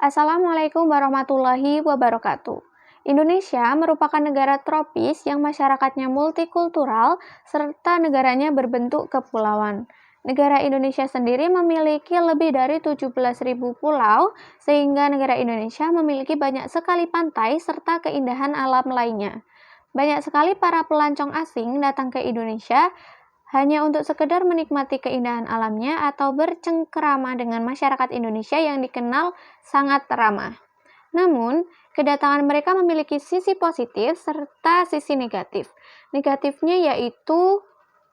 Assalamualaikum warahmatullahi wabarakatuh. Indonesia merupakan negara tropis yang masyarakatnya multikultural serta negaranya berbentuk kepulauan. Negara Indonesia sendiri memiliki lebih dari 17.000 pulau, sehingga negara Indonesia memiliki banyak sekali pantai serta keindahan alam lainnya. Banyak sekali para pelancong asing datang ke Indonesia hanya untuk sekedar menikmati keindahan alamnya atau bercengkerama dengan masyarakat Indonesia yang dikenal sangat ramah. Namun, kedatangan mereka memiliki sisi positif serta sisi negatif. Negatifnya yaitu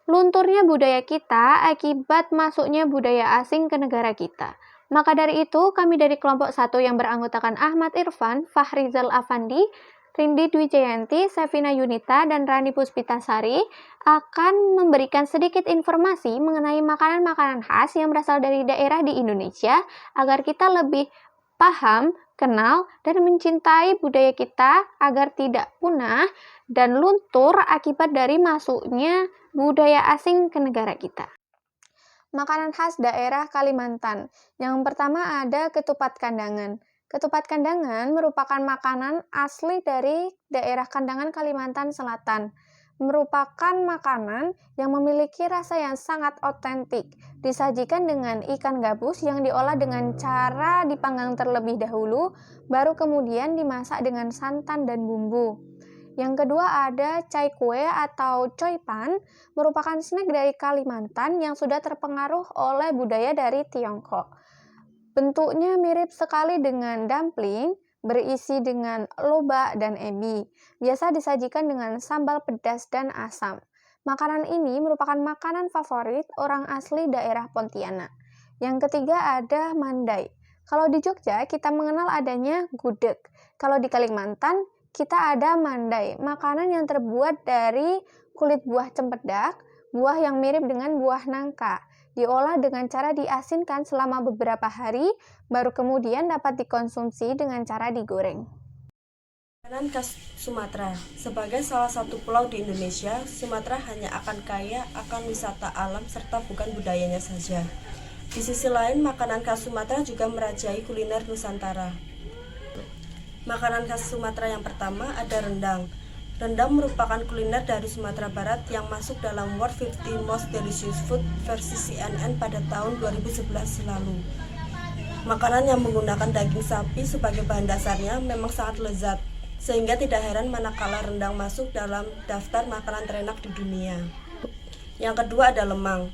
lunturnya budaya kita akibat masuknya budaya asing ke negara kita. Maka dari itu, kami dari kelompok 1 yang beranggotakan Ahmad Irfan, Fahrizal Afandi, Rindi Dwi Jayanti, Sevina Yunita, dan Rani Puspitasari akan memberikan sedikit informasi mengenai makanan-makanan khas yang berasal dari daerah di Indonesia agar kita lebih paham, kenal, dan mencintai budaya kita agar tidak punah dan luntur akibat dari masuknya budaya asing ke negara kita. Makanan khas daerah Kalimantan. Yang pertama ada ketupat kandangan. Ketupat kandangan merupakan makanan asli dari daerah Kandangan Kalimantan Selatan. Merupakan makanan yang memiliki rasa yang sangat otentik. Disajikan dengan ikan gabus yang diolah dengan cara dipanggang terlebih dahulu, baru kemudian dimasak dengan santan dan bumbu. Yang kedua ada cai kue atau coy pan, merupakan snack dari Kalimantan yang sudah terpengaruh oleh budaya dari Tiongkok. Bentuknya mirip sekali dengan dumpling, berisi dengan lobak dan ebi. Biasa disajikan dengan sambal pedas dan asam. Makanan ini merupakan makanan favorit orang asli daerah Pontianak. Yang ketiga ada mandai. Kalau di Jogja, kita mengenal adanya gudeg. Kalau di Kalimantan, kita ada mandai, makanan yang terbuat dari kulit buah cempedak, buah yang mirip dengan buah nangka. Diolah dengan cara diasinkan selama beberapa hari, baru kemudian dapat dikonsumsi dengan cara digoreng. Makanan khas Sumatera. Sebagai salah satu pulau di Indonesia, Sumatera hanya akan kaya akan wisata alam serta bukan budayanya saja. Di sisi lain, makanan khas Sumatera juga merajai kuliner Nusantara. Makanan khas Sumatera yang pertama ada rendang. Rendang merupakan kuliner dari Sumatera Barat yang masuk dalam World 50 Most Delicious Food versi CNN pada tahun 2011 lalu. Makanan yang menggunakan daging sapi sebagai bahan dasarnya memang sangat lezat, sehingga tidak heran manakala rendang masuk dalam daftar makanan terenak di dunia. Yang kedua ada lemang.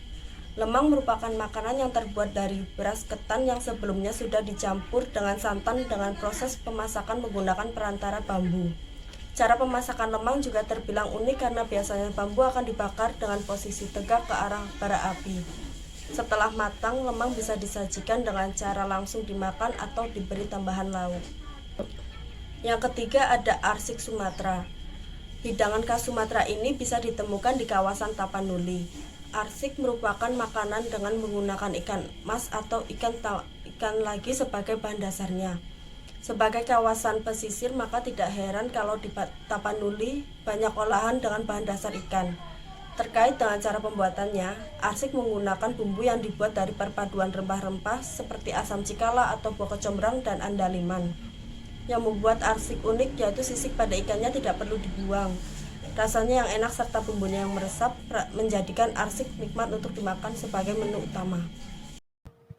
Lemang merupakan makanan yang terbuat dari beras ketan yang sebelumnya sudah dicampur dengan santan dengan proses pemasakan menggunakan perantara bambu. Cara pemasakan lemang juga terbilang unik karena biasanya bambu akan dibakar dengan posisi tegak ke arah bara api. Setelah matang, lemang bisa disajikan dengan cara langsung dimakan atau diberi tambahan lauk. Yang ketiga ada arsik Sumatera. Hidangan khas Sumatera ini bisa ditemukan di kawasan Tapanuli. Arsik merupakan makanan dengan menggunakan ikan mas atau ikan lagi sebagai bahan dasarnya. Sebagai kawasan pesisir, maka tidak heran kalau di Tapanuli banyak olahan dengan bahan dasar ikan. Terkait dengan cara pembuatannya, arsik menggunakan bumbu yang dibuat dari perpaduan rempah-rempah seperti asam cikala atau buah kecombrang dan andaliman. Yang membuat arsik unik yaitu sisik pada ikannya tidak perlu dibuang. Rasanya yang enak serta bumbunya yang meresap menjadikan arsik nikmat untuk dimakan sebagai menu utama.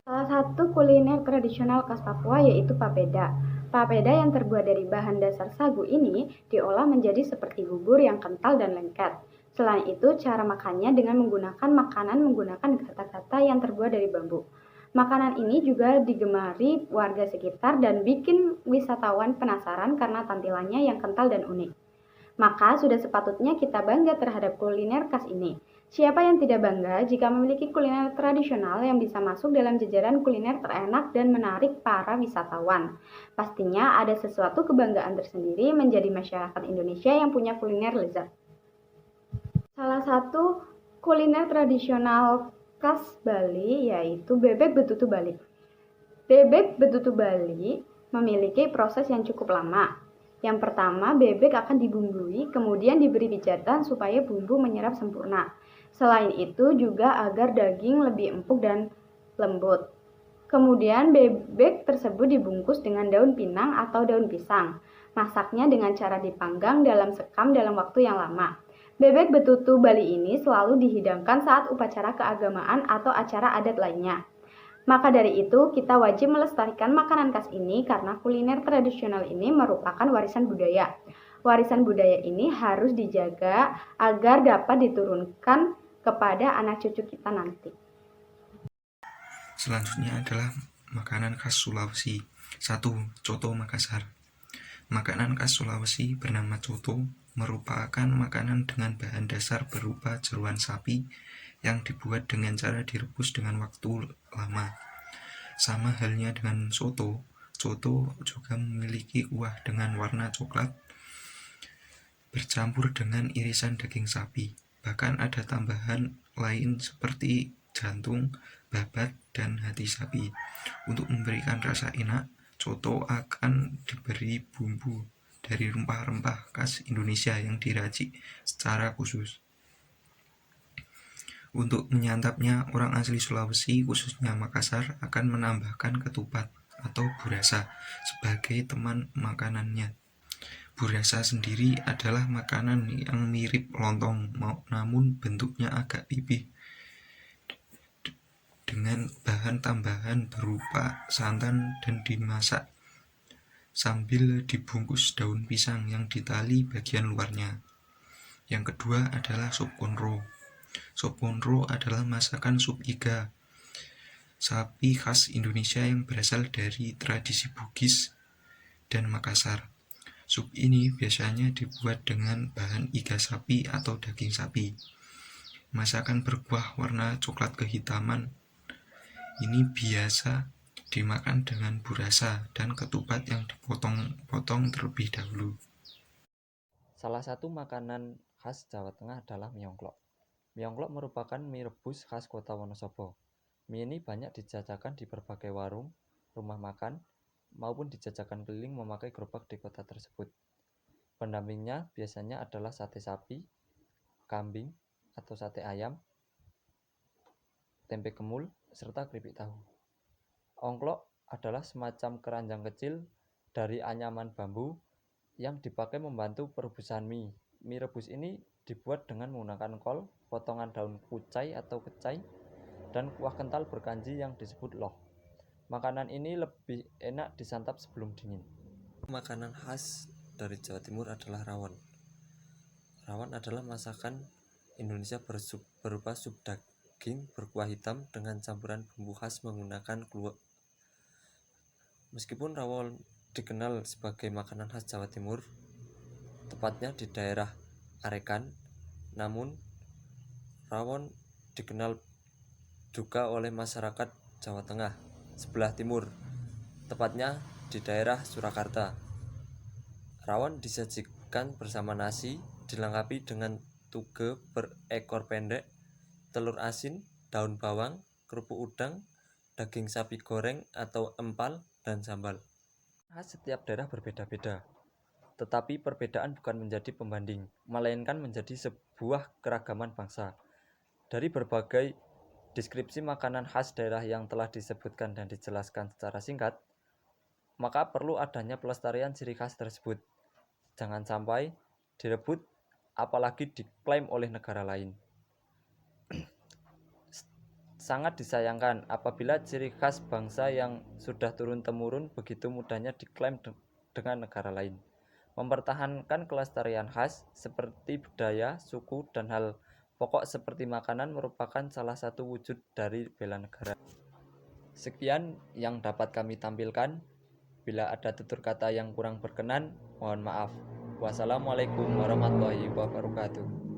Salah satu kuliner tradisional khas Papua yaitu papeda. Papeda yang terbuat dari bahan dasar sagu ini diolah menjadi seperti bubur yang kental dan lengket. Selain itu, cara makannya dengan menggunakan makanan menggunakan kata-kata yang terbuat dari bambu. Makanan ini juga digemari warga sekitar dan bikin wisatawan penasaran karena tampilannya yang kental dan unik. Maka sudah sepatutnya kita bangga terhadap kuliner khas ini. Siapa yang tidak bangga jika memiliki kuliner tradisional yang bisa masuk dalam jajaran kuliner terenak dan menarik para wisatawan? Pastinya ada sesuatu kebanggaan tersendiri menjadi masyarakat Indonesia yang punya kuliner lezat. Salah satu kuliner tradisional khas Bali yaitu bebek betutu Bali. Bebek betutu Bali memiliki proses yang cukup lama. Yang pertama, bebek akan dibumbui, kemudian diberi pijatan supaya bumbu menyerap sempurna. Selain itu juga agar daging lebih empuk dan lembut. Kemudian bebek tersebut dibungkus dengan daun pinang atau daun pisang. Masaknya dengan cara dipanggang dalam sekam dalam waktu yang lama. Bebek betutu Bali ini selalu dihidangkan saat upacara keagamaan atau acara adat lainnya. Maka dari itu, kita wajib melestarikan makanan khas ini karena kuliner tradisional ini merupakan warisan budaya. Warisan budaya ini harus dijaga agar dapat diturunkan kepada anak cucu kita nanti. Selanjutnya adalah makanan khas Sulawesi. 1. Coto Makassar. Makanan khas Sulawesi bernama coto merupakan makanan dengan bahan dasar berupa jeroan sapi yang dibuat dengan cara direbus dengan waktu lama. Sama halnya dengan soto, coto juga memiliki kuah dengan warna coklat bercampur dengan irisan daging sapi. Bahkan ada tambahan lain seperti jantung, babat, dan hati sapi. Untuk memberikan rasa enak, coto akan diberi bumbu dari rempah-rempah khas Indonesia yang diracik secara khusus. Untuk menyantapnya, orang asli Sulawesi, khususnya Makassar, akan menambahkan ketupat atau burasa sebagai teman makanannya. Burasa sendiri adalah makanan yang mirip lontong, namun bentuknya agak pipih, dengan bahan tambahan berupa santan dan dimasak sambil dibungkus daun pisang yang ditali bagian luarnya. Yang kedua adalah sup konro. Sup konro adalah masakan sup iga sapi khas Indonesia yang berasal dari tradisi Bugis dan Makassar. Sup ini biasanya dibuat dengan bahan iga sapi atau daging sapi. Masakan berkuah warna coklat kehitaman ini biasa dimakan dengan burasa dan ketupat yang dipotong-potong terlebih dahulu. Salah satu makanan khas Jawa Tengah adalah mie ongklok. Mie ongklok merupakan mie rebus khas kota Wonosobo. Mie ini banyak dijajakan di berbagai warung, rumah makan, maupun dijajakan keliling memakai gerobak di kota tersebut. Pendampingnya biasanya adalah sate sapi, kambing, atau sate ayam, tempe kemul, serta keripik tahu. Ongklok adalah semacam keranjang kecil dari anyaman bambu yang dipakai membantu perebusan mie. Mie rebus ini dibuat dengan menggunakan kol, potongan daun kucai atau kecai, dan kuah kental berkanji yang disebut loh. Makanan ini lebih enak disantap sebelum dingin. Makanan khas dari Jawa Timur adalah rawon. Rawon adalah masakan Indonesia berupa sup daging berkuah hitam dengan campuran bumbu khas menggunakan kluwek. Meskipun rawon dikenal sebagai makanan khas Jawa Timur, tepatnya di daerah Arekan, namun rawon dikenal juga oleh masyarakat Jawa Tengah sebelah timur, tepatnya di daerah Surakarta. Rawon disajikan bersama nasi, dilengkapi dengan tuge berekor pendek, telur asin, daun bawang, kerupuk udang, daging sapi goreng atau empal, dan sambal. Khas setiap daerah berbeda-beda, tetapi perbedaan bukan menjadi pembanding, melainkan menjadi sebuah keragaman bangsa. Dari berbagai deskripsi makanan khas daerah yang telah disebutkan dan dijelaskan secara singkat, maka perlu adanya pelestarian ciri khas tersebut. Jangan sampai direbut, apalagi diklaim oleh negara lain. Sangat disayangkan apabila ciri khas bangsa yang sudah turun-temurun begitu mudahnya diklaim dengan negara lain. Mempertahankan kelestarian khas seperti budaya, suku, dan hal pokok seperti makanan merupakan salah satu wujud dari bela negara. Sekian yang dapat kami tampilkan. Bila ada tutur kata yang kurang berkenan, mohon maaf. Wassalamualaikum warahmatullahi wabarakatuh.